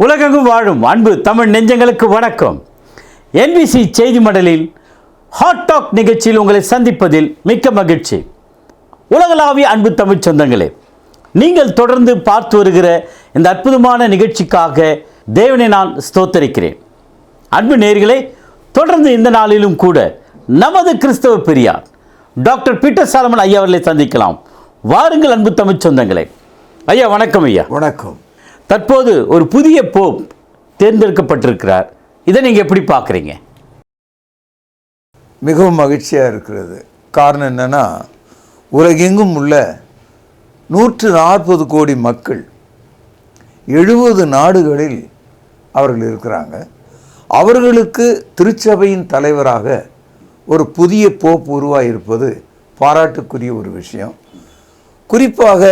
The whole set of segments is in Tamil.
உலகெங்கும் வாழும் அன்பு தமிழ் நெஞ்சங்களுக்கு வணக்கம். NBC செய்தி மடலில் ஹாட் டாக் நிகழ்ச்சியில் உங்களை சந்திப்பதில் மிக்க மகிழ்ச்சி. உலகளாவிய அன்பு தமிழ் சொந்தங்களே, நீங்கள் தொடர்ந்து பார்த்து வருகிற இந்த அற்புதமான நிகழ்ச்சிக்காக தேவனை நான் ஸ்தோத்தரிக்கிறேன். அன்பு நேயர்களே, தொடர்ந்து இந்த நாளிலும் கூட நமது கிறிஸ்தவ பெரியார் டாக்டர் பீட்டர் சாலமன் ஐயா அவர்களை சந்திக்கலாம். வாருங்கள் அன்பு தமிழ் சொந்தங்களே. ஐயா வணக்கம். ஐயா வணக்கம். தற்போது ஒரு புதிய போப் தேர்ந்தெடுக்கப்பட்டிருக்கிறார். இதை நீங்கள் எப்படி பார்க்குறீங்க? மிகவும் மகிழ்ச்சியாக இருக்கிறது. காரணம் என்னென்னா, உலகெங்கும் உள்ள 140 கோடி மக்கள் 70 நாடுகளில் அவர்கள் இருக்கிறாங்க. அவர்களுக்கு திருச்சபையின் தலைவராக ஒரு புதிய போப் உருவாகியிருப்பது பாராட்டுக்குரிய ஒரு விஷயம். குறிப்பாக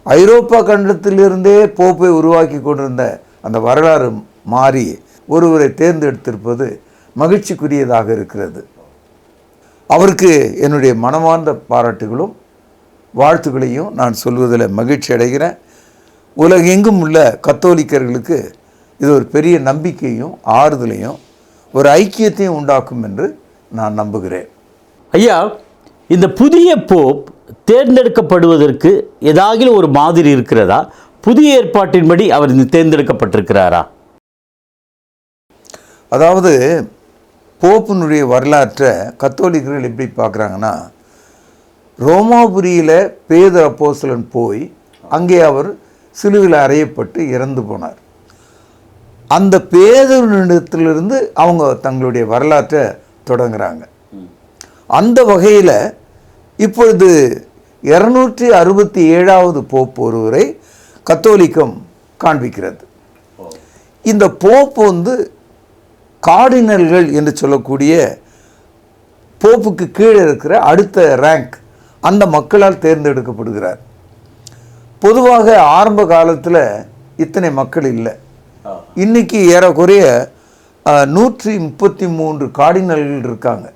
ஐரோப்பா கண்டத்திலிருந்தே போப்பை உருவாக்கி கொண்டிருந்த அந்த வரலாறு மாறி ஒருவரை தேர்ந்தெடுத்திருப்பது மகிழ்ச்சிக்குரியதாக இருக்கிறது. அவருக்கு என்னுடைய மனமார்ந்த பாராட்டுகளும் வாழ்த்துக்களையும் நான் சொல்வதில் மகிழ்ச்சி அடைகிறேன். உலகெங்கும் உள்ள கத்தோலிக்கர்களுக்கு இது ஒரு பெரிய நம்பிக்கையும் ஆறுதலையும் ஒரு ஐக்கியத்தையும் உண்டாக்கும் என்று நான் நம்புகிறேன். ஐயா, இந்த புதிய போப் தேர்ந்தெடுக்கப்படுவதற்கு ஏதாவது ஒரு மாதிரி இருக்கிறதா? புதிய ஏற்பாட்டின்படி அவர் தேர்ந்தெடுக்கப்பட்டிருக்கிறாரா? அதாவது போப்பினுடைய வரலாற்றை கத்தோலிக்கர்கள் எப்படி பார்க்குறாங்கன்னா, ரோமாபுரியில் பேதுரு அப்போஸ்தலன் போய் அங்கே அவர் சிலுவையில் அறையப்பட்டு இறந்து போனார். அந்த பேதுருவிடத்திலிருந்து அவங்க தங்களுடைய வரலாற்றை தொடங்குறாங்க. அந்த வகையில் இப்பொழுது 267வது போப் ஒருவரை கத்தோலிக்கம் காண்பிக்கிறது. இந்த போப் கார்டினல்கள் என்று சொல்லக்கூடிய போப்புக்கு கீழே இருக்கிற அடுத்த ரேங்க் அந்த மக்களால் தேர்ந்தெடுக்கப்படுகிறார். பொதுவாக ஆரம்ப காலத்தில் இத்தனை மக்கள் இல்லை. இன்னைக்கு ஏறக்குறைய 133 கார்டினல்கள் இருக்காங்க.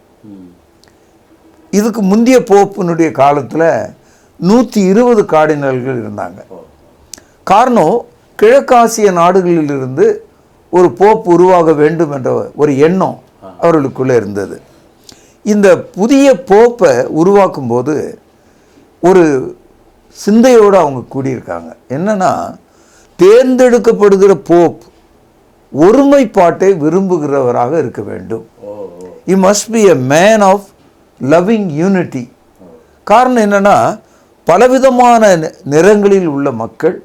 இதுக்கு முந்தைய போப்பினுடைய காலத்தில் 120 கார்டினல்கள் இருந்தாங்க. காரணம், கிழக்காசிய நாடுகளிலிருந்து ஒரு போப் உருவாக வேண்டும் என்ற ஒரு எண்ணம் அவர்களுக்குள்ளே இருந்தது. இந்த புதிய போப்பை உருவாக்கும் போது ஒரு சிந்தையோடு அவங்க கூடியிருக்காங்க. என்னன்னா, தேர்ந்தெடுக்கப்படுகிற போப் ஒருமைப்பாட்டை விரும்புகிறவராக இருக்க வேண்டும். He must be a man of loving unity. காரணம் என்னன்னா, பலவிதமான நிறங்களில் உள்ள மக்கள்,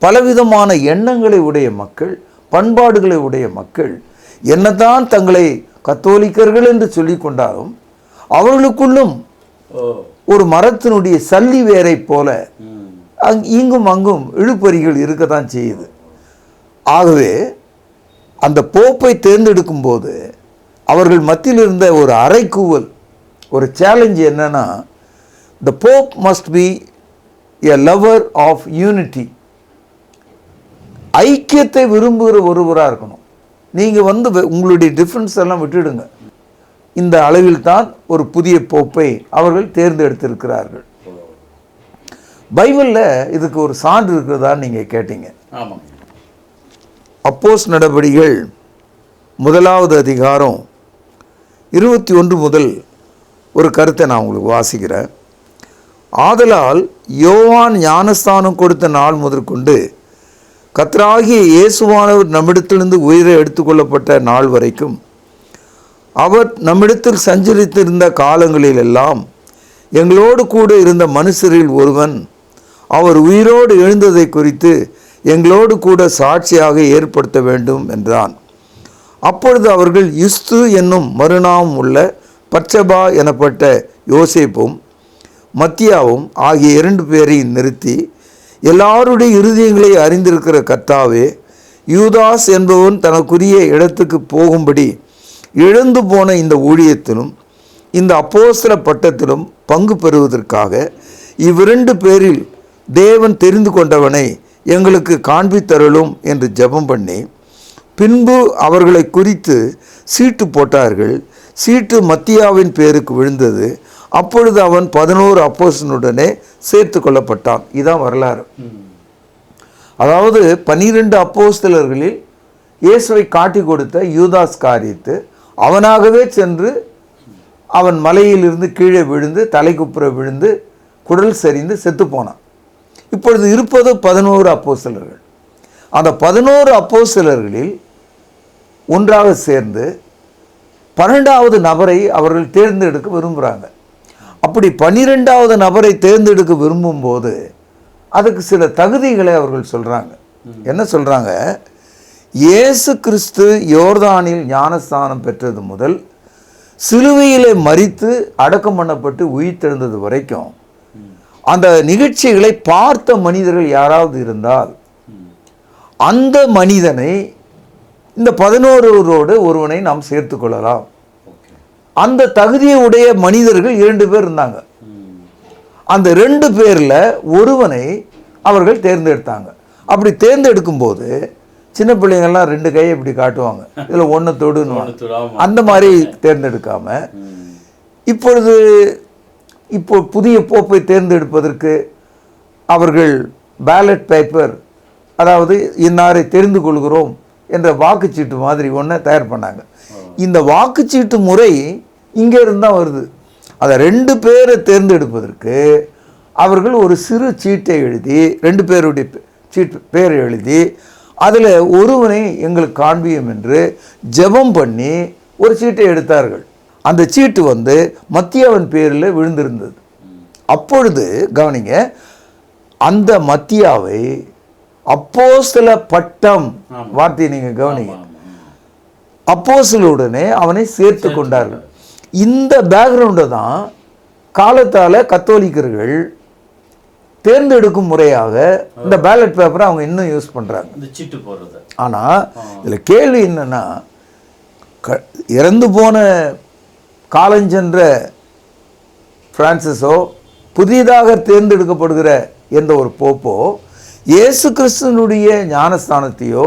பலவிதமான எண்ணங்களை உடைய மக்கள், பண்பாடுகளை உடைய மக்கள் என்னதான் தங்களை கத்தோலிக்கர்கள் என்று சொல்லி கொண்டாலும் அவர்களுக்குள்ளும் ஒரு மரத்தினுடைய சல்லி வேரை போல இங்கும் அங்கும் இழுபறிகள் இருக்கத்தான் செய்யுது. ஆகவே அந்த போப்பை தேர்ந்தெடுக்கும் போது அவர்கள் மத்தியில் இருந்த ஒரு அறைகூவல், ஒரு சேலஞ்ச் என்னன்னா, the pope must be a lover of unity. ஐக்கியத்தை விரும்புகிற ஒருவராக இருக்கணும். நீங்கள் உங்களுடைய டிஃப்ரென்ஸ் எல்லாம் விட்டுடுங்க. இந்த அளவில் தான் ஒரு புதிய போப்பை அவர்கள் தேர்ந்தெடுத்திருக்கிறார்கள். பைபிளில் இதுக்கு ஒரு சான்று இருக்கிறதான்னு நீங்கள் கேட்டீங்க. அப்போஸ்தலர் நடபடிகள் 1வது அதிகாரம் 21 முதல் ஒரு கருத்தை நான் உங்களுக்கு வாசிக்கிறேன். ஆதலால் யோவான் ஞானஸ்தானம் கொடுத்த நாள் முதற்கொண்டு கர்த்தராகிய இயேசுவானவர் நம்மிடத்திலிருந்து உயிரை எடுத்துக்கொள்ளப்பட்ட நாள் வரைக்கும் அவர் நம்மிடத்தில் சஞ்சரித்திருந்த காலங்களிலெல்லாம் எங்களோடு கூட இருந்த மனுஷரில் ஒருவன் அவர் உயிரோடு எழுந்ததை குறித்து எங்களோடு கூட சாட்சியாக ஏற்படுத்த வேண்டும் என்றான். அப்பொழுது அவர்கள் யுஸ்து என்னும் மறுநாமம் உள்ள பர்சபா எனப்பட்ட யோசேப்பும் மத்தியாவும் ஆகிய 2 பேரையும் நிறுத்தி, எல்லாருடைய இருதயங்களை அறிந்திருக்கிற கர்த்தாவே, யூதாஸ் என்பவன் தனக்குரிய இடத்துக்கு போகும்படி இழந்து போன இந்த ஊழியத்திலும் இந்த அப்போஸ்தல பட்டத்திலும் பங்கு பெறுவதற்காக இவ்2 பேரில் தேவன் தெரிந்து கொண்டவனை எங்களுக்கு காண்பித்தருளும் என்று ஜெபம் பண்ணி, பின்பு அவர்களை குறித்து சீட்டு போட்டார்கள். சீட்டு மத்தியாவின் பேருக்கு விழுந்தது. அப்பொழுது அவன் 11 அப்போஸ்தலனுடனே சேர்த்து கொள்ளப்பட்டான். இதுதான் வரலாறு. அதாவது 12 அப்போஸ்தலர்களில் இயேசுவை காட்டி கொடுத்த யூதாஸ் காரியத்து அவனாகவே சென்று அவன் மலையிலிருந்து கீழே விழுந்து தலைக்குப்புற விழுந்து குடல் சரிந்து செத்து போனான். இப்பொழுது இருப்பது 11 அப்போஸ்தலர்கள். அந்த 11 அப்போஸ்தலர்களில் ஒன்றாக சேர்ந்து 12வது நபரை அவர்கள் தேர்ந்தெடுக்க விரும்புகிறாங்க. அப்படி 12வது நபரை தேர்ந்தெடுக்க விரும்பும்போது அதுக்கு சில தகுதிகளை அவர்கள் சொல்கிறாங்க. என்ன சொல்கிறாங்க? இயேசு கிறிஸ்து யோர்தானில் ஞானஸ்தானம் பெற்றது முதல் சிலுவையிலே மரித்து அடக்கம் பண்ணப்பட்டு உயிர்த்தெழுந்தது வரைக்கும் அந்த நிகழ்ச்சிகளை பார்த்த மனிதர்கள் யாராவது இருந்தால் அந்த மனிதனை இந்த 11 ஒருவனை நாம் சேர்த்து கொள்ளலாம். அந்த தகுதியை உடைய மனிதர்கள் 2 பேர் இருந்தாங்க. அந்த 2 பேரில் ஒருவனை அவர்கள் தேர்ந்தெடுத்தாங்க. அப்படி தேர்ந்தெடுக்கும் போது சின்ன பிள்ளைங்கள்லாம் 2 கையை இப்படி காட்டுவாங்க, இதில் ஒன்று தொடுன்னு. அந்த மாதிரி தேர்ந்தெடுக்காம இப்போ புதிய போப்பை தேர்ந்தெடுப்பதற்கு அவர்கள் பேலட் பேப்பர், அதாவது இன்னாரை தெரிந்து கொள்கிறோம் என்ற வாக்குச்சீட்டு மாதிரி ஒன்றை தயார் பண்ணாங்க. இந்த வாக்குச்சீட்டு முறை இங்கே இருந்தால் வருது. அதை 2 பேரை தேர்ந்தெடுப்பதற்கு அவர்கள் ஒரு சிறு சீட்டை எழுதி 2 பேருடைய பேரை எழுதி அதில் ஒருவனை எங்களுக்கு காண்பியும் என்று ஜெபம் பண்ணி ஒரு சீட்டை எடுத்தார்கள். அந்த சீட்டு மத்தியாவின் பேரில் விழுந்திருந்தது. அப்பொழுது கவனிங்க, அந்த மத்தியாவை அப்போஸ்தல பட்டம் வார்த்தையை நீங்கள் கவனிங்க, அப்போஸ்தலருடனே அவனை சேர்த்து கொண்டார்கள். இந்த பேக்ரவுண்டை தான் காலத்தால் கத்தோலிக்கர்கள் தேர்ந்தெடுக்கும் முறையாக இந்த பேலட் பேப்பரை அவங்க இன்னும் யூஸ் பண்ணுறாங்க. ஆனால் இதில் கேள்வி என்னன்னா, இறந்து போன காலஞ்சென்ற பிரான்சிஸோ புதிதாக தேர்ந்தெடுக்கப்படுகிற எந்த ஒரு போப்போ இயேசு கிறிஸ்துவனுடைய ஞானஸ்தானத்தையோ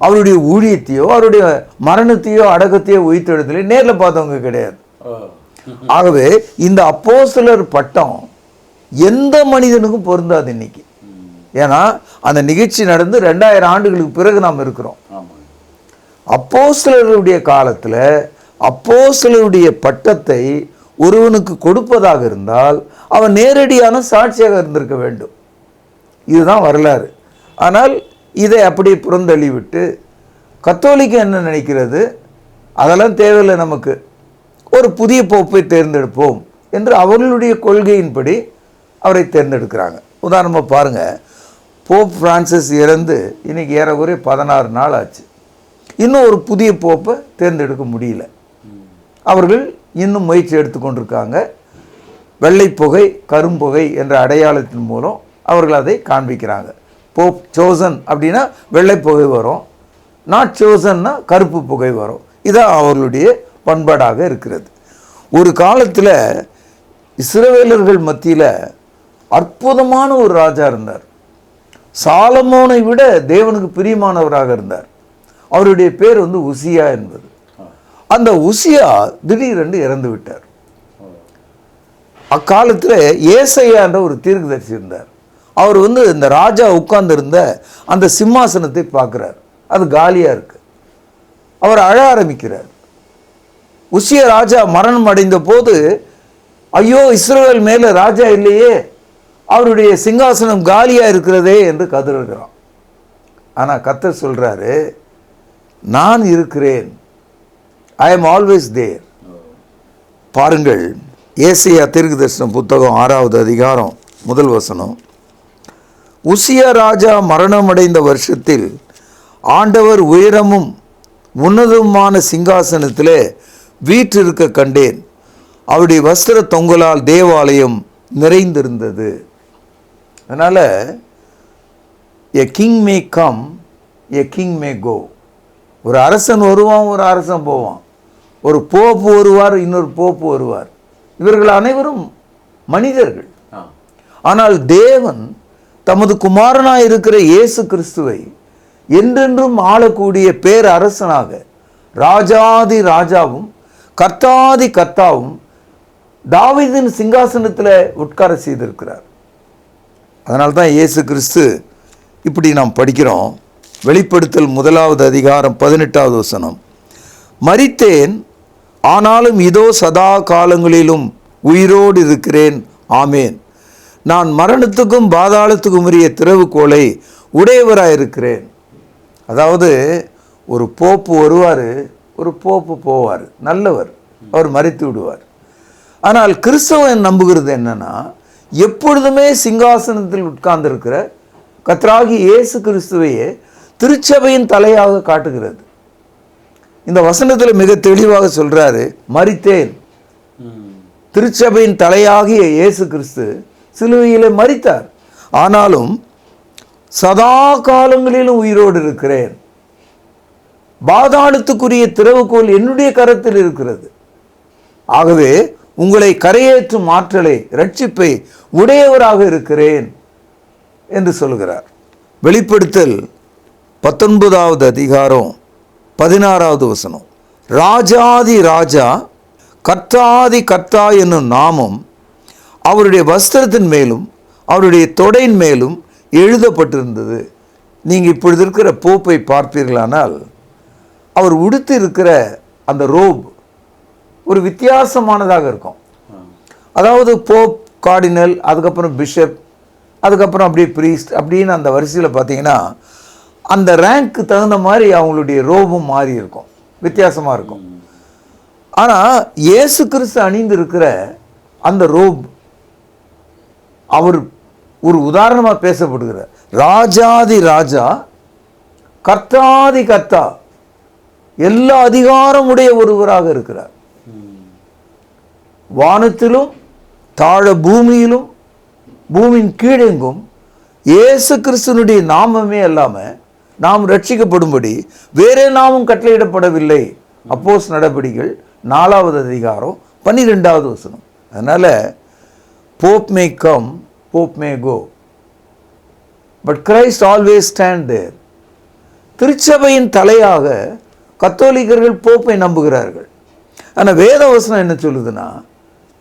அவருடைய ஊழியத்தையோ அவருடைய மரணத்தையோ அடக்கத்தையோ உயிர்த்தெழுதலையோ நேரில் பார்த்தவங்க கிடையாது. ஆகவே இந்த அப்போஸ்தலர் பட்டம் எந்த மனிதனுக்கும் பொருந்தாது இன்னைக்கு. ஏன்னா அந்த நிகழ்ச்சி நடந்து 2000 ஆண்டுகளுக்கு பிறகு நாம் இருக்கிறோம். அப்போஸ்தலருடைய காலத்தில் அப்போஸ்தலருடைய பட்டத்தை ஒருவனுக்கு கொடுப்பதாக இருந்தால் அவன் நேரடியான சாட்சியாக இருந்திருக்க வேண்டும். இதுதான் வரலாறு. ஆனால் இதை அப்படி புறந்தள்ளி விட்டு கத்தோலிக்க என்ன நினைக்கிறது, அதெல்லாம் தேவையில்லை, நமக்கு ஒரு புதிய போப்பை தேர்ந்தெடுப்போம் என்று அவர்களுடைய கொள்கையின்படி அவரை தேர்ந்தெடுக்கிறாங்க. உதாரணமாக பாருங்கள், போப் பிரான்சிஸ் இறந்து இன்னைக்கு ஏறக்குறைய 16 நாள் ஆச்சு. இன்னும் ஒரு புதிய போப்பை தேர்ந்தெடுக்க முடியல. அவர்கள் இன்னும் முயற்சி எடுத்துக்கொண்டிருக்காங்க. வெள்ளைப்புகை கரும்புகை என்ற அடையாளத்தின் மூலம் அவர்கள் அதை காண்பிக்கிறாங்க. போப் சோசன் அப்படின்னா வெள்ளைப்புகை வரும், நாட் சோசன்னா கருப்பு புகை வரும். இதான் அவர்களுடைய பண்பாடாக இருக்கிறது. ஒரு காலத்தில் இஸ்ரவேலர்கள் மத்தியில் அற்புதமான ஒரு ராஜா இருந்தார். சாலமோனை விட தேவனுக்கு பிரியமானவராக இருந்தார். அவருடைய பேர் உசியா என்பது. அந்த உசியா திடீரென்று இறந்து விட்டார். அக்காலத்தில் ஏசையா என்ற ஒரு தீர்க்கதரிசி இருந்தார். அவர் இந்த ராஜா உட்கார்ந்திருந்த அந்த சிம்மாசனத்தை பார்க்குறார், அது காலியாக இருக்கு. அவர் அழ ஆரம்பிக்கிறார். உசியா ராஜா மரணம் அடைந்த போது, ஐயோ இஸ்ரவேல் மேலே ராஜா இல்லையே, அவருடைய சிங்காசனம் காலியாக இருக்கிறதே என்று கதறுகிறான். ஆனால் கர்த்தர் சொல்கிறாரு, நான் இருக்கிறேன், ஐ எம் ஆல்வேஸ் தேர். பாருங்கள், ஏசாயா தீர்க்கதரிசன புத்தகம் 6வது அதிகாரம் 1 வசனம். உசியா ராஜா மரணமடைந்த வருஷத்தில் ஆண்டவர் உயரமும் உன்னதமான சிங்காசனத்திலே வீற்றிருக்க கண்டேன், அவருடைய வஸ்திர தொங்கலால் தேவாலயம் நிறைந்திருந்தது. அதனால் a king may come, a king may go. ஒரு அரசன் வருவான், ஒரு அரசன் போவான். ஒரு போப்பு வருவார், இன்னொரு போப்பு வருவார். இவர்கள் அனைவரும் மனிதர்கள். ஆனால் தேவன் தமது குமாரனாய் இருக்கிற இயேசு கிறிஸ்துவை என்றென்றும் ஆளக்கூடிய பேரரசனாக, ராஜாதி ராஜாவும் கர்த்தாதி கர்த்தாவும் தாவீதின் சிங்காசனத்தில் உட்கார செய்திருக்கிறார். அதனால்தான் இயேசு கிறிஸ்து இப்படி நாம் படிக்கிறோம். வெளிப்படுத்தல் 1வது அதிகாரம் 18வது வசனம். மரித்தேன், ஆனாலும் இதோ சதா காலங்களிலும் உயிரோடு இருக்கிறேன். ஆமேன். நான் மரணத்துக்கும் பாதாளத்துக்கும் உரிய திறவுகோலை உடையவராயிருக்கிறேன். அதாவது ஒரு போப்பு வருவார், ஒரு போப்பு போவார், நல்லவர், அவர் மரித்து விடுவார். ஆனால் கிறிஸ்தவன் நம்புகிறது என்னன்னா, எப்பொழுதுமே சிங்காசனத்தில் உட்கார்ந்திருக்கிற கர்த்தராகிய இயேசு கிறிஸ்துவையே திருச்சபையின் தலையாக காட்டுகிறது. இந்த வசனத்தில் மிக தெளிவாக சொல்றாரு, மரித்தேன். திருச்சபையின் தலையாகிய இயேசு கிறிஸ்து சிலுவையிலே மரித்தார், ஆனாலும் சதா காலங்களிலும் உயிரோடு இருக்கிறேன். பாதாளத்துக்குரிய திறவுகோல் என்னுடைய கரத்தில் இருக்கிறது. ஆகவே உங்களை கரையேற்றும் ஆற்றலை, ரட்சிப்பை உடையவராக இருக்கிறேன் என்று சொல்கிறார். வெளிப்படுத்தல் 19வது அதிகாரம் 16வது வசனம். ராஜாதி ராஜா, கர்த்தாதி கர்த்தா என்னும் நாமம் அவருடைய வஸ்திரத்தின் மேலும் அவருடைய தொடையின் மேலும் எழுதப்பட்டிருந்தது. நீங்கள் இப்பொழுது இருக்கிற போப்பை பார்ப்பீர்களானால், அவர் உடுத்து இருக்கிற அந்த ரோப் ஒரு வித்தியாசமானதாக இருக்கும். அதாவது போப், கார்டினல், அதுக்கப்புறம் பிஷப், அதுக்கப்புறம் அப்படியே ப்ரீஸ்ட் அப்படின்னு அந்த வரிசையில் பார்த்தீங்கன்னா அந்த ரேங்க்கு தகுந்த மாதிரி அவங்களுடைய ரோபும் மாறி இருக்கும், வித்தியாசமாக இருக்கும். ஆனால் இயேசு கிறிஸ்து அணிந்து இருக்கிற அந்த ரோப் அவர் ஒரு உதாரணமாக பேசப்படுகிறார். ராஜாதி ராஜா, கர்த்தாதி கர்த்தா, எல்லா அதிகாரமுடைய ஒருவராக இருக்கிறார். வானத்திலும் தாழ பூமியிலும் பூமியின் கீழெங்கும் இயேசு கிறிஸ்துனுடைய நாமமே அல்லாமல் நாம் ரட்சிக்கப்படும்படி வேறே நாமும் கட்டளையிடப்படவில்லை. அப்போஸ்தலர் நடபடிகள் 4வது அதிகாரம் 12வது வசனம். அதனால pope may come, pope may go, but Christ always stand there. திருச்சபையின் தலையாக கத்தோலிக்கர்கள் போப்பை நம்புகிறார்கள். ஆனால் வேத வசனம் என்ன சொல்லுதுன்னா,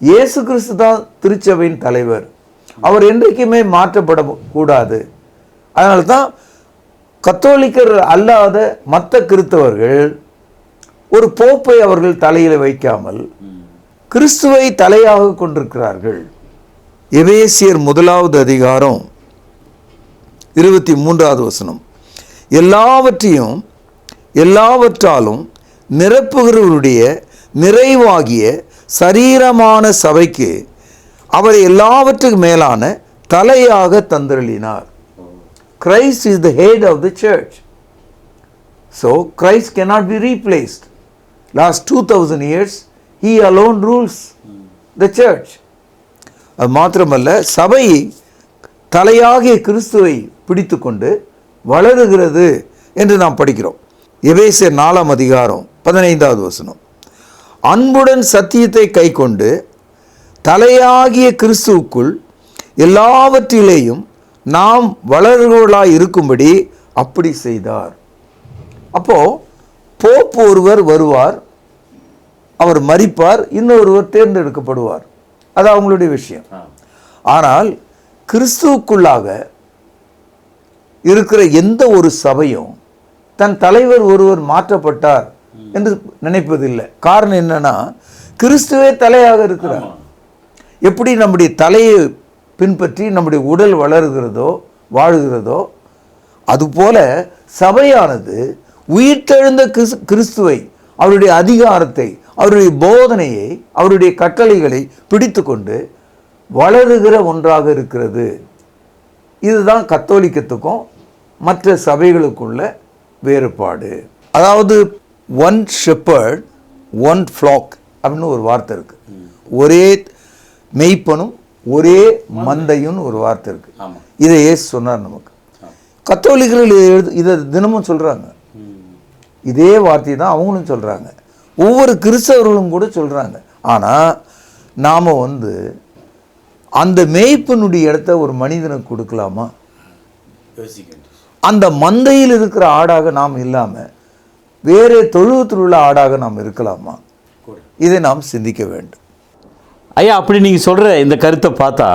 இயேசு கிறிஸ்து தான் திருச்சபையின் தலைவர், அவர் என்றைக்குமே மாற்றப்படக்கூடாது. அதனால தான் கத்தோலிக்கர் அல்லாத மற்ற கிறிஸ்தவர்கள் ஒரு போப்பை அவர்கள் தலையில் வைக்காமல் கிறிஸ்துவை தலையாக கொண்டிருக்கிறார்கள். எபேசியர் 1வது அதிகாரம் 23வது வசனம். எல்லாவற்றையும் எல்லாவற்றாலும் நிரப்புகிறவருடைய நிறைவாகிய சரீரமான சபைக்கு அவரை எல்லாவற்றுக்கும் மேலான தலையாக தந்தருளினார். Christ is the head of the church. So Christ cannot be replaced. Last 2000 years he alone rules the church. அது மாத்திரமல்ல, சபை தலையாகிய கிறிஸ்துவை பிடித்துக்கொண்டு வளருகிறது என்று நாம் படிக்கிறோம். எபேசியர் 4ம் அதிகாரம் 15வது வசனம். அன்புடன் சத்தியத்தை கைக்கொண்டு தலையாகிய கிறிஸ்துவுக்குள் எல்லாவற்றிலேயும் நாம் வளர்கிறவர்களாய் இருக்கும்படி அப்படி செய்தார். அப்போ போப் ஒருவர் வருவார், அவர் மரிப்பார், இன்னொருவர் தேர்ந்தெடுக்கப்படுவார். அது அவங்களுடைய விஷயம். ஆனால் கிறிஸ்துவுக்குள்ளாக இருக்கிற எந்த ஒரு சபையும் தன் தலைவர் ஒருவர் மாற்றப்பட்டார் என்று நினைப்பதில்லை. காரணம் என்னன்னா, கிறிஸ்துவே தலையாக இருக்கிறார். எப்படி நம்முடைய தலையை பின்பற்றி நம்முடைய உடல் வளர்கிறதோ வாழுகிறதோ, அதுபோல சபையானது உயிர்த்தெழுந்த கிறிஸ்துவை, அவருடைய அதிகாரத்தை, அவருடைய போதனையை, அவருடைய கட்டளைகளை பிடித்து கொண்டு வளருகிற ஒன்றாக இருக்கிறது. இதுதான் கத்தோலிக்கத்துக்கும் மற்ற சபைகளுக்குள்ள வேறுபாடு. அதாவது ஒன் ஷெப்பர்ட் ஒன் ஃப்ளாக் அப்படின்னு ஒரு வார்த்தை இருக்கு. ஒரே மெய்ப்பனும் ஒரே மந்தையும் ஒரு வார்த்தை இருக்கு. இதை இயேசு சொன்னார் நமக்கு. கத்தோலிக்கர்கள் இதை தினமும் சொல்றாங்க. இதே வார்த்தை தான் அவங்களும் சொல்றாங்க, ஒவ்வொரு கிறிஸ்தவர்களும் கூட சொல்றாங்க. ஆனா நாம அந்த மேய்ப்பனுடைய இடத்த ஒரு மனிதனுக்கு கொடுக்கலாமா? அந்த மந்தையில் இருக்கிற ஆடாக நாம் இல்லாம வேறு தொழுவத்தில் உள்ள ஆடாக நாம் இருக்கலாமா? இதை நாம் சிந்திக்க வேண்டும். ஐயா, அப்படி நீங்கள் சொல்கிற இந்த கருத்தை பார்த்தா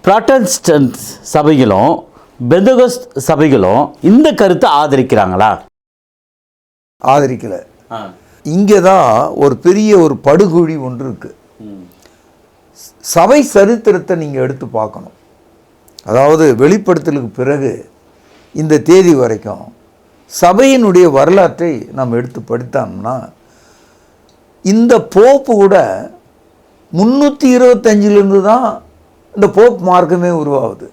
புராட்டஸ்டன்ட் சபைகளும் பெந்தகோஸ்த் சபைகளும் இந்த கருத்தை ஆதரிக்கிறாங்களா? ஆதரிக்கல. இங்கே தான் ஒரு பெரிய ஒரு படுகுழி ஒன்று இருக்கு. சபை சரித்திரத்தை நீங்கள் எடுத்து பார்க்கணும். அதாவது வெளிப்படுத்தலுக்கு பிறகு இந்த தேதி வரைக்கும் சபையினுடைய வரலாற்றை நாம் எடுத்து படித்தோம்னா, இந்த போப்பு கூட 325 தான் இந்த போப் மார்க்கமே உருவாகுது.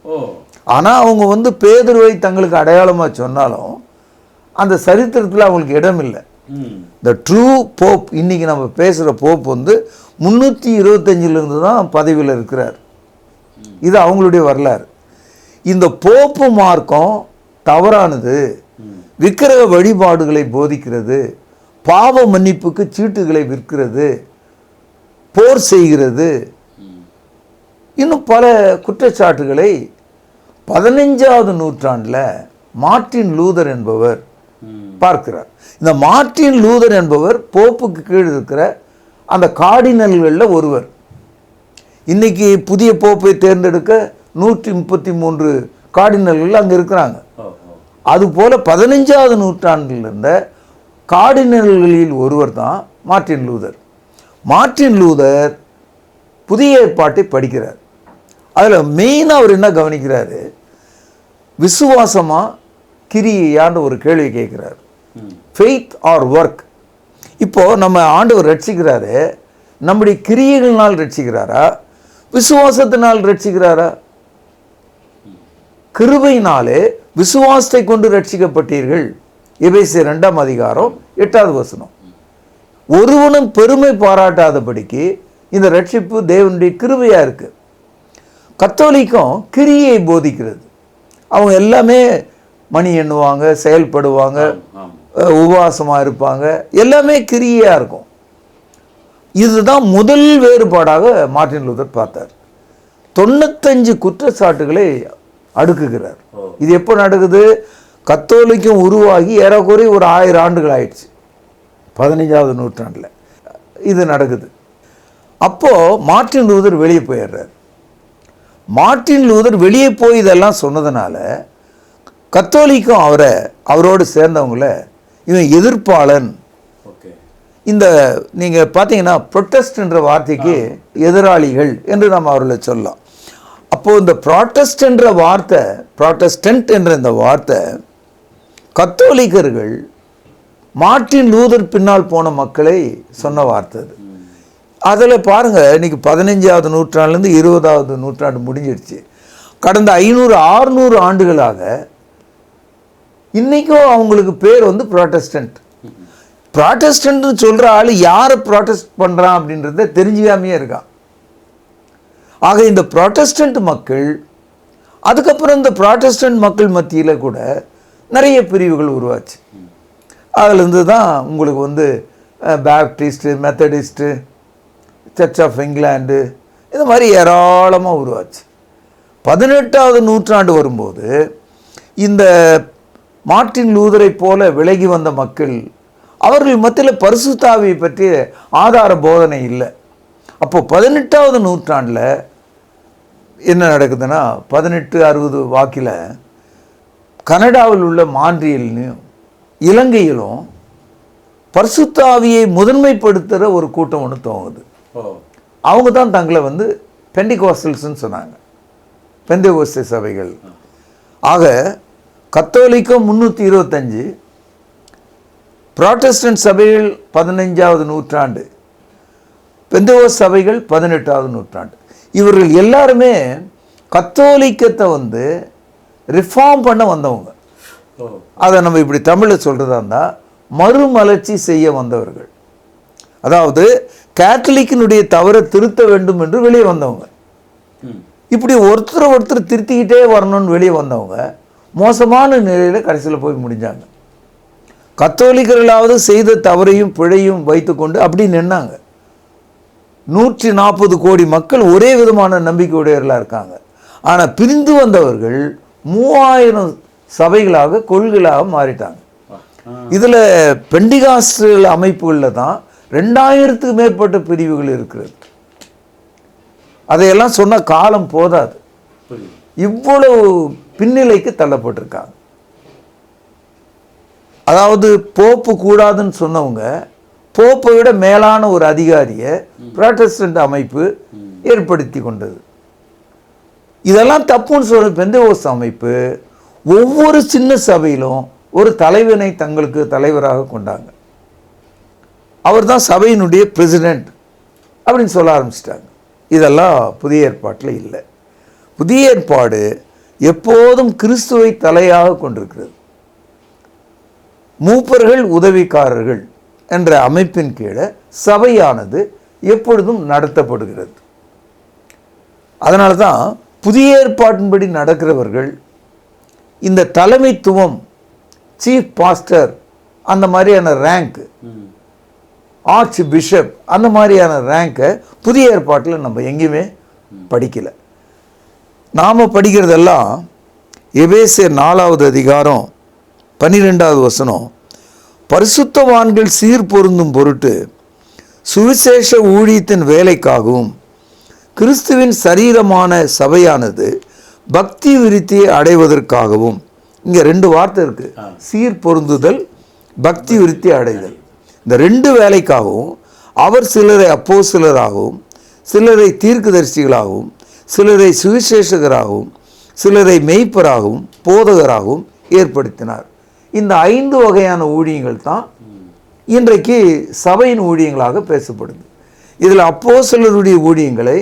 ஆனால் அவங்க பேதுருவை தங்களுக்கு அடையாளமாக சொன்னாலும் அந்த சரித்திரத்தில் அவங்களுக்கு இடம் இல்லை. த ட்ரூ போப், இன்னைக்கு நம்ம பேசுகிற போப் 325 தான் பதவியில் இருக்கிறார். இது அவங்களுடைய வரலாறு. இந்த போப்பு மார்க்கம் தவறானது, விக்கிரக வழிபாடுகளை போதிக்கிறது, பாவ மன்னிப்புக்கு சீட்டுகளை விற்கிறது, போர் செய்கிறது, இன்னும் பல குற்றச்சாட்டுகளை 15வது நூற்றாண்டில் மார்ட்டின் லூதர் என்பவர் பார்க்கிறார். இந்த மார்ட்டின் லூதர் என்பவர் போப்புக்கு கீழ் இருக்கிற அந்த கார்டினல்களில் ஒருவர். இன்னைக்கு புதிய போப்பை தேர்ந்தெடுக்க 133 கார்டினல்கள் அங்கே இருக்கிறாங்க. அதுபோல 15வது நூற்றாண்டில் இருந்த கார்டினல்களில் ஒருவர் தான் மார்ட்டின் லூதர். மார்ட்டின் லூதர் புதிய ஏற்பாட்டை படிக்கிறார். அதில் மெயினாக அவர் என்ன கவனிக்கிறாரு, விசுவாசமா கிரியையான்னு ஒரு கேள்வி கேட்குறாரு. Faith or work. இப்போது நம்ம ஆண்டவர் ரட்சிக்கிறாரு, நம்முடைய கிரியைகள்னால் ரட்சிக்கிறாரா, விசுவாசத்தினால் ரட்சிக்கிறாரா? கிருபையினாலே விசுவாசத்தை கொண்டு ரட்சிக்கப்பட்டீர்கள், எபேசியர் 2ஆம் அதிகாரம் 8வது வசனம். ஒருவனும் பெருமை பாராட்டாதபடிக்கு இந்த ரட்சிப்பு தேவனுடைய கிருபையா இருக்கு. கத்தோலிக்கம் கிரியை போதிக்கிறது. அவங்க எல்லாமே மணி எண்ணுவாங்க, செயல்படுவாங்க, உபவாசமாக இருப்பாங்க, எல்லாமே கிரியையாக இருக்கும். இதுதான் முதல் வேறுபாடாக மார்ட்டின் லூதர் பார்த்தார். 95 குற்றச்சாட்டுகளை அடுக்குகிறார். இது எப்போ நடக்குது? கத்தோலிக்கம் உருவாகி ஏறக்குறைய ஒரு 1000 ஆண்டுகள் ஆயிடுச்சு. 15வது நூற்றாண்டில் இது நடக்குது. அப்போது மார்ட்டின் லூதர் வெளியே போயிடுறார். மார்ட்டின் லூதர் வெளியே போய் இதெல்லாம் சொன்னதுனால கத்தோலிக்கம் அவரோடு சேர்ந்தவங்கள இவன் எதிர்ப்பாளன். இந்த நீங்கள் பார்த்தீங்கன்னா புரொட்டஸ்ட் என்ற வார்த்தைக்கு எதிராளிகள் என்று நாம் அவர்களை சொல்லலாம். அப்போது இந்த ப்ராட்டஸ்ட் என்ற வார்த்தை, ப்ராட்டஸ்டன்ட் என்ற இந்த வார்த்தை கத்தோலிக்கர்கள் மார்ட்டின் லூதர் பின்னால் போன மக்களை சொன்ன வார்த்தை அது. அதில் பாருங்கள், இன்றைக்கி 15வது நூற்றாண்டுலேருந்து 20வது நூற்றாண்டு முடிஞ்சிடுச்சு. கடந்த 500-600 ஆண்டுகளாக இன்றைக்கும் அவங்களுக்கு பேர் ப்ராட்டஸ்டன்ட். ப்ராட்டஸ்டன்ட்னு சொல்கிற ஆள் யாரை ப்ராட்டஸ்ட் பண்ணுறான் அப்படின்றத தெரிஞ்சுக்காமையே இருக்கான். ஆக இந்த ப்ராட்டஸ்டன்ட் மக்கள், அதுக்கப்புறம் இந்த ப்ராட்டஸ்டன்ட் மக்கள் மத்தியில் கூட நிறைய பிரிவுகள் உருவாச்சு. அதுலேருந்து தான் உங்களுக்கு பேப்டிஸ்ட்டு, மெத்தடிஸ்ட்டு, சர்ச் ஆஃப் இங்கிலாந்து, இது மாதிரி ஏராளமாக உருவாச்சு. 18வது நூற்றாண்டு வரும்போது இந்த மார்ட்டின் லூதரை போல விலகி வந்த மக்கள், அவர்கள் மத்தியில் பரிசுத்த ஆவியை பற்றிய ஆதார போதனை இல்லை. அப்போது 18வது நூற்றாண்டில் என்ன நடக்குதுன்னா, 1860 வாக்கில் கனடாவில் உள்ள மாண்ட்ரியல்லையும் இலங்கையிலும் பரிசுத்த ஆவியை முதன்மைப்படுத்துகிற ஒரு கூட்டம் ஒன்று துவங்குது. அவங்க தான் தங்களை பெண்டிகோஸ்டல்ஸ்ன்னு சொன்னாங்க, பெந்தகோஸ்தே சபைகள். ஆக கத்தோலிக்கம் 325, ப்ராட்டஸ்டன்ட் சபைகள் 15வது நூற்றாண்டு, பெந்தகோஸ்தே சபைகள் 18வது நூற்றாண்டு. இவர்கள் எல்லாருமே கத்தோலிக்கத்தை ரிஃபார்ம் பண்ண வந்தவங்க. அதை நம்ம இப்படி தமிழில் சொல்கிறதா இருந்தால் மறுமலர்ச்சி செய்ய வந்தவர்கள். அதாவது கேத்தலிக்கினுடைய தவறை திருத்த வேண்டும் என்று வெளியே வந்தவங்க. இப்படி ஒருத்தர் திருத்திக்கிட்டே வரணும்னு வெளியே வந்தவங்க மோசமான நிலையில் கடைசியில் போய் முடிஞ்சாங்க. கத்தோலிக்கர்களாவது செய்த தவறையும் பிழையும் வைத்துக்கொண்டு அப்படி நின்னாங்க. 140 கோடி மக்கள் ஒரே விதமான நம்பிக்கையுடையவர்களாக இருக்காங்க. ஆனால் பிரிந்து வந்தவர்கள் 3000 சபைகளாக, கொள்கைகளாக மாறிட்டாங்க. இதில் பெண்டிகாஸ்டல் அமைப்புகளில் தான் 2000க்கு மேற்பட்ட பிரிவுகள் இருக்கிறது. அதையெல்லாம் சொன்ன காலம் போதாது. இவ்வளவு பின்னிலைக்கு தள்ளப்பட்டிருக்காங்க. அதாவது போப்பு கூடாதுன்னு சொன்னவங்க போப்பை விட மேலான ஒரு அதிகாரியை புராட்டஸ்டன்ட் அமைப்பு ஏற்படுத்தி கொண்டது. இதெல்லாம் தப்புன்னு சொல்ற பெந்தேகோஸ்து அமைப்பு ஒவ்வொரு சின்ன சபையிலும் ஒரு தலைவனை தங்களுக்கு தலைவராக கொண்டாங்க. அவர் தான் சபையினுடைய பிரசிடென்ட் அப்படின்னு சொல்ல ஆரம்பிச்சிட்டாங்க. இதெல்லாம் புதிய ஏற்பாட்டில் இல்லை. புதிய ஏற்பாடு எப்போதும் கிறிஸ்துவை தலையாக கொண்டிருக்கிறது. மூப்பர்கள் உதவிக்காரர்கள் என்ற அமைப்பின் கீழே சபையானது எப்பொழுதும் நடத்தப்படுகிறது. அதனால தான் புதிய ஏற்பாட்டின்படி நடக்கிறவர்கள் இந்த தலைமைத்துவம், சீஃப் பாஸ்டர், அந்த மாதிரியான ரேங்க், ஆர்ச் பிஷப், அந்த மாதிரியான ரேங்கை புதிய ஏற்பாட்டில் நம்ம எங்கேயுமே படிக்கலை. நாம் படிக்கிறதெல்லாம் எபேசியர் 4வது அதிகாரம் 12வது வசனம், பரிசுத்தவான்கள் சீர் பொருந்தும் பொருட்டு சுவிசேஷ ஊழியத்தின் வேலைக்காகவும் கிறிஸ்துவின் சரீரமான சபையானது பக்தி விருத்தியை அடைவதற்காகவும். இங்கே 2 வார்த்தை இருக்கு, சீர் பொருந்துதல், பக்தி விருத்தி அடைதல். இந்த 2 வேலைக்காகவும் அவர் சிலரை அப்போஸ்தலராகவும் சிலரை தீர்க்கதரிசிகளாகவும் சிலரை சுவிசேஷகராகவும் சிலரை மெய்ப்பராகவும் போதகராகவும் ஏற்படுத்தினார். இந்த 5 வகையான ஊழியங்கள் தான் இன்றைக்கு சபையின் ஊழியங்களாக பேசப்படுது. இதில் அப்போஸ்தலருடைய ஊழியங்களை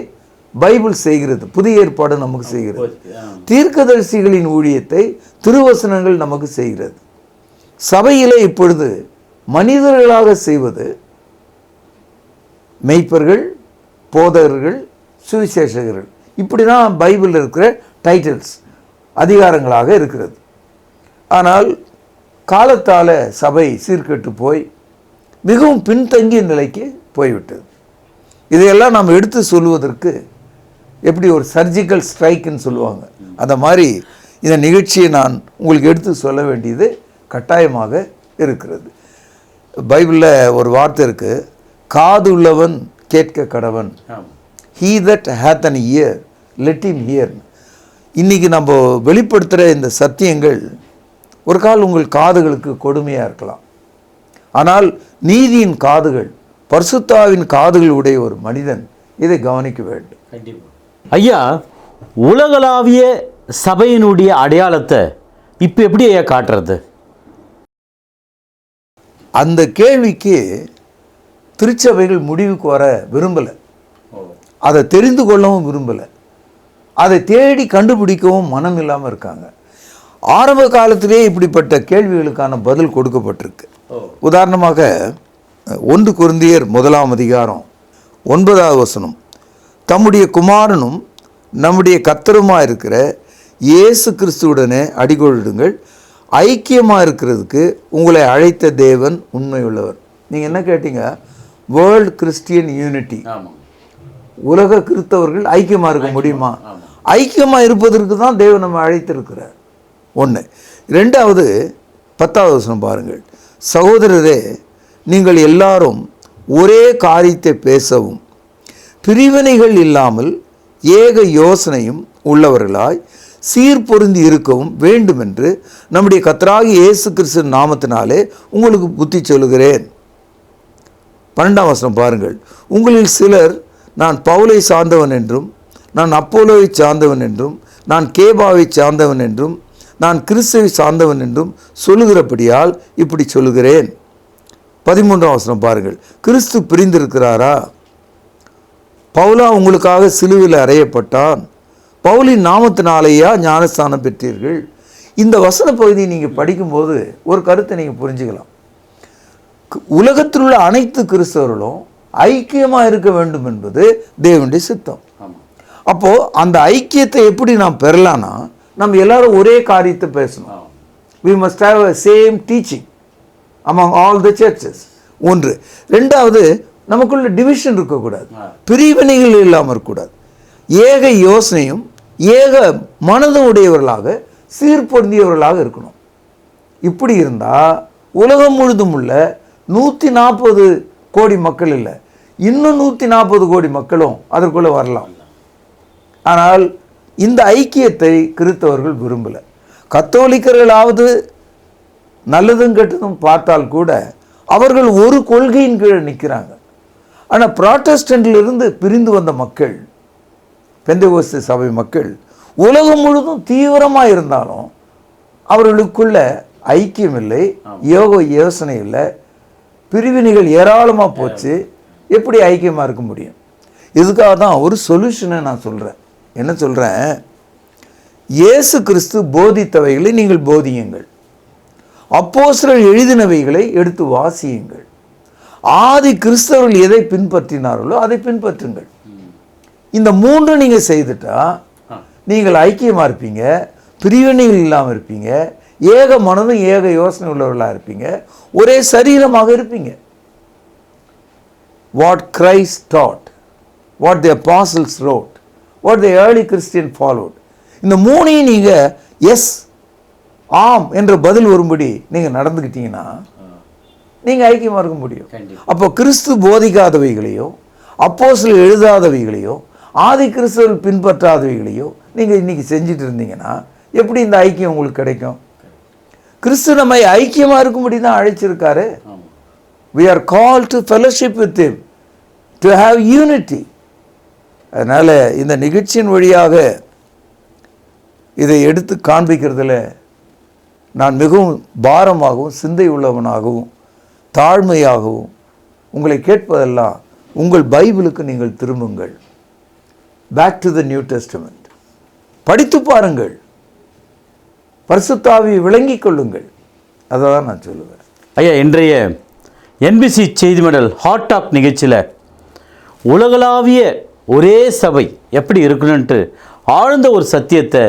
பைபிள் செய்கிறது, புதிய ஏற்பாடு நமக்கு செய்கிறது. தீர்க்கதரிசிகளின் ஊழியத்தை திருவசனங்கள் நமக்கு செய்கிறது. சபையிலே இப்பொழுது மனிதர்களாக செய்வது மெய்ப்பர்கள், போதகர்கள், சுவிசேஷகர்கள், இப்படி தான் பைபிளில் இருக்கிற டைட்டில்ஸ், அதிகாரங்களாக இருக்கிறது. ஆனால் காலத்தால் சபை சீர்கெட்டு போய் மிகவும் பின்தங்கிய நிலைக்கு போய்விட்டது. இதையெல்லாம் நாம் எடுத்து சொல்லுவதற்கு எப்படி ஒரு சர்ஜிக்கல் ஸ்ட்ரைக்குன்னு சொல்லுவாங்க, அந்த மாதிரி இந்த நிகழ்ச்சியை நான் உங்களுக்கு எடுத்து சொல்ல வேண்டியது கட்டாயமாக இருக்கிறது. பைபிளில் ஒரு வார்த்தை இருக்குது, காது உள்ளவன் கேட்க கடவன். He that hath an ear let him hear. இன்னைக்கு நம்ம வெளிப்படுத்துகிற இந்த சத்தியங்கள் ஒரு கால் உங்கள் காதுகளுக்கு கொடுமையாக இருக்கலாம். ஆனால் நீதியின் காதுகள், பரிசுத்தாவின் காதுகள் உடைய ஒரு மனிதன் இதை கவனிக்க வேண்டும். ஐயா, உலகளாவிய சபையினுடைய அடையாளத்தை இப்போ எப்படி ஐயா காட்டுறது? அந்த கேள்விக்கு திருச்சபைகள் முடிவுக்கு வர விரும்பலை, அதை தெரிந்து கொள்ளவும் விரும்பலை, அதை தேடி கண்டுபிடிக்கவும் மனம் இல்லாமல் இருக்காங்க. ஆரம்ப காலத்திலே இப்படிப்பட்ட கேள்விகளுக்கான பதில் கொடுக்கப்பட்டிருக்கு. உதாரணமாக 1 கொரிந்தியர் 1ஆம் அதிகாரம் 9வது வசனம், தம்முடைய குமாரனும் நம்முடைய கர்த்தருமாக இருக்கிற இயேசு கிறிஸ்துவுடனே அடிகொள்ளுங்கள், ஐக்கியமாக இருக்கிறதுக்கு உங்களை அழைத்த தேவன் உண்மையுள்ளவர். நீங்கள் என்ன கேட்டீங்க? வேர்ல்டு கிறிஸ்டியன் யூனிட்டி, உலக கிறிஸ்தவர்கள் ஐக்கியமாக இருக்க முடியுமா? ஐக்கியமாக இருப்பதற்கு தான் தேவன் நம்ம அழைத்திருக்கிறார். 1. 2வது 10வது வசனம் பாருங்கள், சகோதரரே நீங்கள் எல்லாரும் ஒரே காரியத்தை பேசவும் பிரிவினைகள் இல்லாமல் ஏக யோசனையும் உள்ளவர்களாய் சீர்பொருந்தி இருக்கவும் வேண்டுமென்று நம்முடைய கர்த்தராகிய இயேசு கிறிஸ்து நாமத்தினாலே உங்களுக்கு புத்தி சொல்லுகிறேன். 12ஆம் வசனம் பாருங்கள், உங்களில் சிலர் நான் பவுலை சார்ந்தவன் என்றும் நான் அப்போலோவை சார்ந்தவன் என்றும் நான் கேபாவை சார்ந்தவன் என்றும் நான் கிறிஸ்துவை சார்ந்தவன் என்றும் சொல்லுகிறபடியால் இப்படி சொல்லுகிறேன். 13ஆம் வசனம் பாருங்கள், கிறிஸ்து பிரிந்திருக்கிறாரா? பவுலா உங்களுக்காக சிலுவையில் அறையப்பட்டான், பவுலின் நாமத்தினாலேயா ஞானஸ்தானம் பெற்றீர்கள். இந்த வசன பகுதியை நீங்கள் படிக்கும்போது ஒரு கருத்தை நீங்கள் புரிஞ்சுக்கலாம். உலகத்தில் உள்ள அனைத்து கிறிஸ்தவர்களும் ஐக்கியமாக இருக்க வேண்டும் என்பது தேவனுடைய சித்தம். அப்போது அந்த ஐக்கியத்தை எப்படி நாம் பெறலான்னா, நம்ம எல்லாரும் ஒரே காரியத்தை பேசணும். we must have a same teaching among all the churches. 1. 2வது, நமக்குள்ள டிவிஷன் இருக்கக்கூடாது, பிரிவினைகள் இல்லாமல் இருக்கக்கூடாது, ஏக யோசனையும் ஏக மனதும் உடையவர்களாக சீர்பொருந்தியவர்களாக இருக்கணும். இப்படி இருந்தால் உலகம் முழுதும் உள்ள 140 கோடி மக்கள் இல்லை, இன்னும் 140 கோடி மக்களும் அதற்குள்ளே வரலாம். ஆனால் இந்த ஐக்கியத்தை கிறிஸ்தவர்கள் விரும்பலை. கத்தோலிக்கர்களாவது நல்லதும் கெட்டதும் பார்த்தால் கூட அவர்கள் ஒரு கொள்கையின் கீழே நிற்கிறாங்க. ஆனால் புராட்டஸ்டன்டிலிருந்து பிரிந்து வந்த மக்கள், பெந்தெகோஸ்து சபை மக்கள் உலகம் முழுதும் தீவிரமாக இருந்தாலும் அவர்களுக்குள்ள ஐக்கியம் இல்லை, யோசனை இல்லை, பிரிவினைகள் ஏராளமாக போச்சு. எப்படி ஐக்கியமாக இருக்க முடியும்? இதுக்காக தான் ஒரு சொல்யூஷனை நான் சொல்கிறேன். என்ன சொல்கிறேன்? இயேசு கிறிஸ்து போதித்தவைகளை நீங்கள் போதியுங்கள், அப்போஸ்தலர்கள் எழுதினவைகளை எடுத்து வாசியுங்கள், ஆதி கிறிஸ்தவர்கள் எதை பின்பற்றினார்களோ அதை பின்பற்றுங்கள். இந்த மூன்று நீங்கள் செய்துட்டா நீங்கள் ஐக்கியமாக இருப்பீங்க, பிரிவினைகள் இல்லாமல் இருப்பீங்க, ஏக மனதும் ஏக யோசனை உள்ளவர்களாக இருப்பீங்க, ஒரே சரீரமாக இருப்பீங்க. What Christ dot, what the apostles wrote, what the early Christian followed, இந்த மூணையும் நீங்கள் எஸ் ஆம் என்ற பதில் வரும்படி நீங்கள் நடந்துக்கிட்டீங்கன்னா நீங்கள் ஐக்கியமாக இருக்க முடியும். அப்போ கிறிஸ்து போதிக்காதவைகளையோ அப்போஸ்தலர்கள் எழுதாதவைகளையோ ஆதி கிறிஸ்தவர்கள் பின்பற்றாதவைகளையோ நீங்கள் இன்னைக்கு செஞ்சுட்டு இருந்தீங்கன்னா எப்படி இந்த ஐக்கியம் உங்களுக்கு கிடைக்கும்? கிறிஸ்து நம்மை ஐக்கியமாக இருக்கும்படி தான் அழைச்சிருக்காரு. we are called to fellowship with him, to have unity. அதனால் இந்த நிகழ்ச்சியின் வழியாக இதை எடுத்து காண்பிக்கிறதுல நான் மிகவும் பாரமாகவும் சிந்தை உள்ளவனாகவும் தாழ்மையாகவும் உங்களை கேட்பதெல்லாம் உங்கள் பைபிளுக்கு நீங்கள் திரும்புங்கள். Back to the New Testament படித்து பாருங்கள், பரிசுத்த ஆவியை விளங்கிக் கொள்ளுங்கள். அதை தான் நான் சொல்லுவேன். ஐயா, இன்றைய என்பிசி செய்தி மடல் ஹாட் டாக் நிகழ்ச்சியில் உலகளாவிய ஒரே சபை எப்படி இருக்கணுன்ட்டு ஆழ்ந்த ஒரு சத்தியத்தை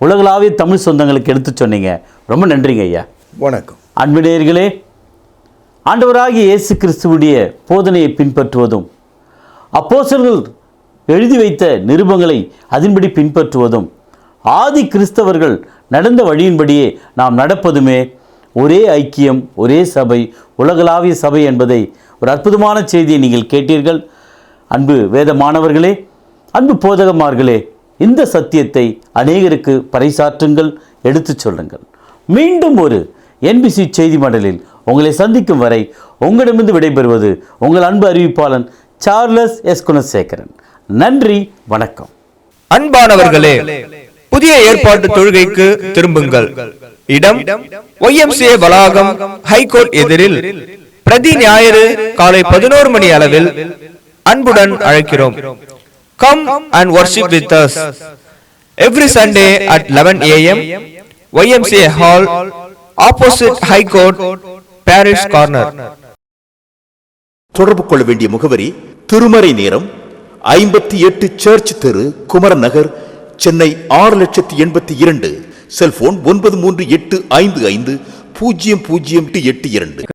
உலகளாவிய தமிழ் சொந்தங்களுக்கு எடுத்து சொன்னீங்க. ரொம்ப நன்றிங்க ஐயா. வணக்கம். அன்பு நேயர்களே, ஆண்டவராகிய இயேசு கிறிஸ்துவுடைய போதனையை பின்பற்றுவதும் அப்போஸ்தலர்கள் எழுதி வைத்த நிருபங்களை அதன்படி பின்பற்றுவதும் ஆதி கிறிஸ்தவர்கள் நடந்த வழியின்படியே நாம் நடப்பதுமே ஒரே ஐக்கியம், ஒரே சபை, உலகளாவிய சபை என்பதை ஒரு அற்புதமான செய்தியை நீங்கள் கேட்டீர்கள். அன்பு வேத மாணவர்களே, அன்பு போதகமார்களே, இந்த சத்தியத்தை அநேகருக்கு பறைசாற்றுங்கள், எடுத்துச் சொல்லுங்கள். மீண்டும் ஒரு என்பிசி செய்தி மடலில் உங்களை சந்திக்கும் வரை உங்களிடமிருந்து விடைபெறுவது உங்கள் அன்பு அறிவிப்பாளன் சார்லஸ் எஸ் குணசேகரன். நன்றி, வணக்கம். அன்பானவர்களே, புதிய ஏற்பாட்டு தொழுகைக்கு திரும்புங்கள். இடம் YMCA வளாகம், ஹைகோர்ட் எதிரில், பிரதி ஞாயிறு காலை 11 மணி அளவில் அன்புடன் அழைக்கிறோம். Come and worship with us every Sunday at 11 AM, YMCA Hall, opposite High Court, Parish Corner. தொடர்பு கொள்ள வேண்டிய முகவரி: திருமறை நேரம், 58 சர்ச் தெரு, குமரன் நகர், சென்னை 6,82,000. செல்போன் 9385500882.